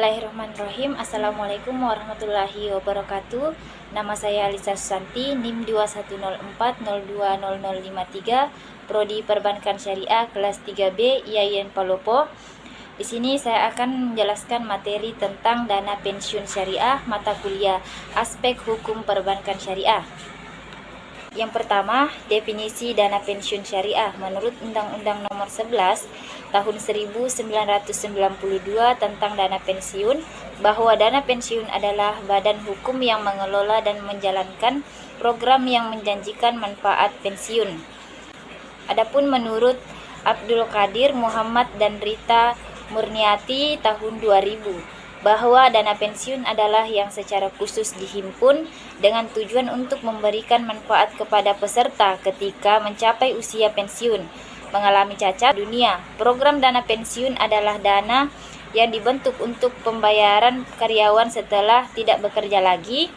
Bismillahirrahmanirrahim. Assalamualaikum warahmatullahi wabarakatuh. Nama saya Alisa Susanti, NIM 2104020053, Prodi Perbankan Syariah kelas 3B IAIN Palopo. Di sini saya akan menjelaskan materi tentang dana pensiun syariah, mata kuliah aspek hukum perbankan syariah. Yang pertama, definisi dana pensiun syariah menurut Undang-Undang Nomor 11 Tahun 1992 tentang dana pensiun, bahwa dana pensiun adalah badan hukum yang mengelola dan menjalankan program yang menjanjikan manfaat pensiun. Adapun menurut Abdul Qadir Muhammad dan Rita Murniati tahun 2000, bahwa dana pensiun adalah yang secara khusus dihimpun dengan tujuan untuk memberikan manfaat kepada peserta ketika mencapai usia pensiun, mengalami cacat dunia. Program dana pensiun adalah dana yang dibentuk untuk pembayaran karyawan setelah tidak bekerja lagi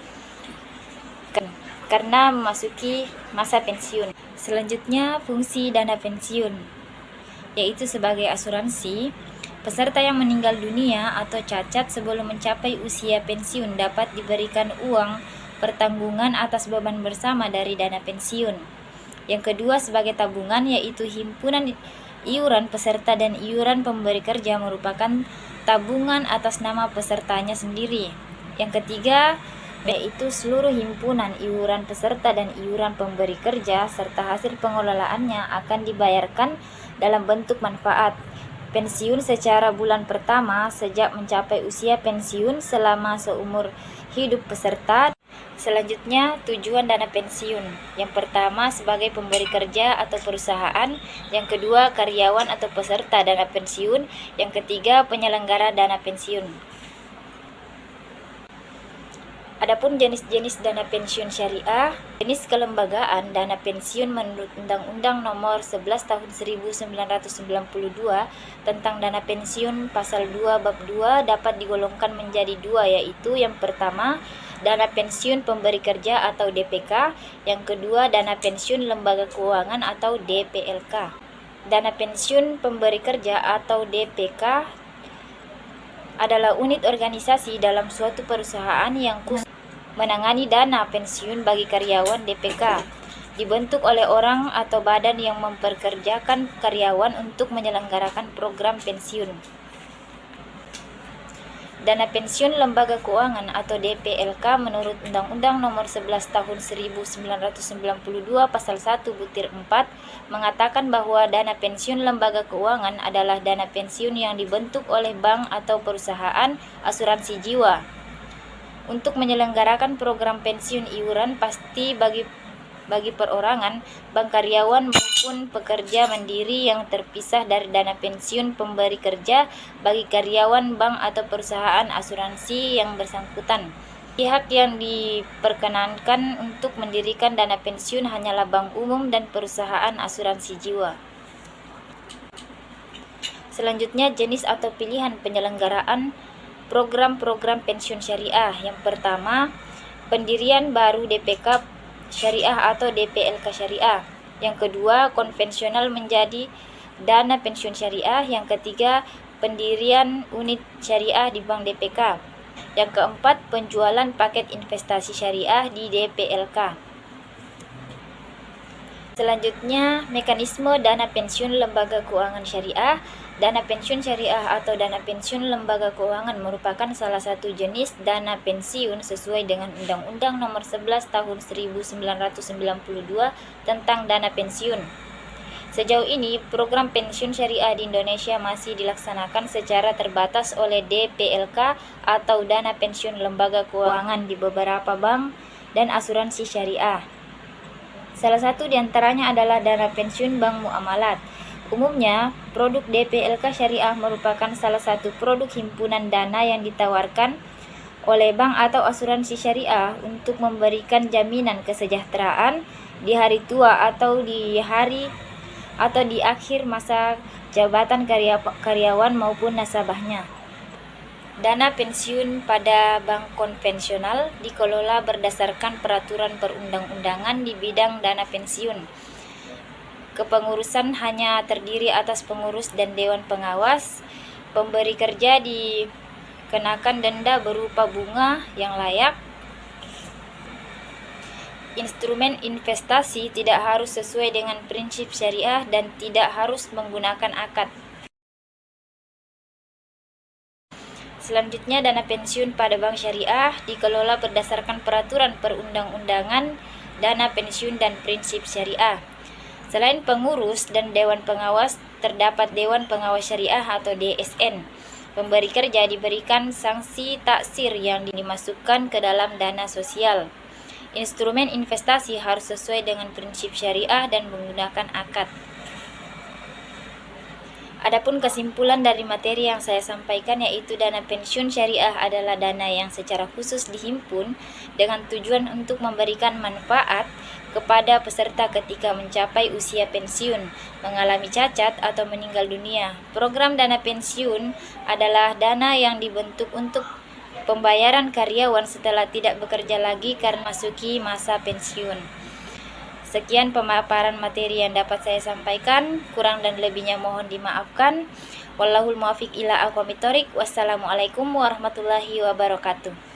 karena memasuki masa pensiun. Selanjutnya, fungsi dana pensiun yaitu sebagai asuransi. Peserta yang meninggal dunia atau cacat sebelum mencapai usia pensiun dapat diberikan uang pertanggungan atas beban bersama dari dana pensiun. Yang kedua, sebagai tabungan, yaitu himpunan iuran peserta dan iuran pemberi kerja merupakan tabungan atas nama pesertanya sendiri. Yang ketiga, yaitu seluruh himpunan iuran peserta dan iuran pemberi kerja serta hasil pengelolaannya akan dibayarkan dalam bentuk manfaat pensiun secara bulan pertama sejak mencapai usia pensiun selama seumur hidup peserta. Selanjutnya, tujuan dana pensiun. Yang pertama, sebagai pemberi kerja atau perusahaan. Yang kedua, karyawan atau peserta dana pensiun. Yang ketiga, penyelenggara dana pensiun. Adapun jenis-jenis dana pensiun syariah, jenis kelembagaan dana pensiun menurut Undang-Undang Nomor 11 Tahun 1992 tentang dana pensiun pasal 2 bab 2 dapat digolongkan menjadi dua, yaitu yang pertama, dana pensiun pemberi kerja atau DPK, yang kedua, dana pensiun lembaga keuangan atau DPLK. Dana pensiun pemberi kerja atau DPK adalah unit organisasi dalam suatu perusahaan yang khusus menangani dana pensiun bagi karyawan DPK, dibentuk oleh orang atau badan yang memperkerjakan karyawan untuk menyelenggarakan program pensiun. Dana pensiun lembaga keuangan atau DPLK menurut Undang-Undang Nomor 11 Tahun 1992 Pasal 1 Butir 4 mengatakan bahwa dana pensiun lembaga keuangan adalah dana pensiun yang dibentuk oleh bank atau perusahaan asuransi jiwa untuk menyelenggarakan program pensiun iuran pasti bagi perorangan, bank karyawan maupun pekerja mandiri yang terpisah dari dana pensiun pemberi kerja bagi karyawan bank atau perusahaan asuransi yang bersangkutan. Pihak yang diperkenankan untuk mendirikan dana pensiun hanyalah bank umum dan perusahaan asuransi jiwa. Selanjutnya, jenis atau pilihan penyelenggaraan program-program pensiun syariah. Yang pertama, pendirian baru DPK syariah atau DPLK syariah. Yang kedua, konvensional menjadi dana pensiun syariah. Yang ketiga, pendirian unit syariah di bank DPK. Yang keempat, penjualan paket investasi syariah di DPLK. Selanjutnya, mekanisme dana pensiun lembaga keuangan syariah. Dana pensiun syariah atau dana pensiun lembaga keuangan merupakan salah satu jenis dana pensiun sesuai dengan Undang-Undang Nomor 11 Tahun 1992 tentang dana pensiun. Sejauh ini, program pensiun syariah di Indonesia masih dilaksanakan secara terbatas oleh DPLK atau dana pensiun lembaga keuangan di beberapa bank dan asuransi syariah. Salah satu di antaranya adalah dana pensiun bank muamalat. Umumnya, produk DPLK syariah merupakan salah satu produk himpunan dana yang ditawarkan oleh bank atau asuransi syariah untuk memberikan jaminan kesejahteraan di hari tua atau di akhir masa jabatan karyawan maupun nasabahnya. Dana pensiun pada bank konvensional dikelola berdasarkan peraturan perundang-undangan di bidang dana pensiun. Kepengurusan hanya terdiri atas pengurus dan dewan pengawas. Pemberi kerja kenakan denda berupa bunga yang layak. Instrumen investasi tidak harus sesuai dengan prinsip syariah dan tidak harus menggunakan akad. Selanjutnya, dana pensiun pada bank syariah dikelola berdasarkan peraturan perundang-undangan dana pensiun dan prinsip syariah. Selain pengurus dan dewan pengawas, terdapat Dewan Pengawas Syariah atau DSN. Pemberi kerja diberikan sanksi taksir yang dimasukkan ke dalam dana sosial. Instrumen investasi harus sesuai dengan prinsip syariah dan menggunakan akad. Adapun kesimpulan dari materi yang saya sampaikan yaitu dana pensiun syariah adalah dana yang secara khusus dihimpun dengan tujuan untuk memberikan manfaat kepada peserta ketika mencapai usia pensiun, mengalami cacat atau meninggal dunia. Program dana pensiun adalah dana yang dibentuk untuk pembayaran karyawan setelah tidak bekerja lagi karena masuki masa pensiun. Sekian pemaparan materi yang dapat saya sampaikan, kurang dan lebihnya mohon dimaafkan. Wallahul muwaffiq ila aqwamit thoriq. Wassalamualaikum warahmatullahi wabarakatuh.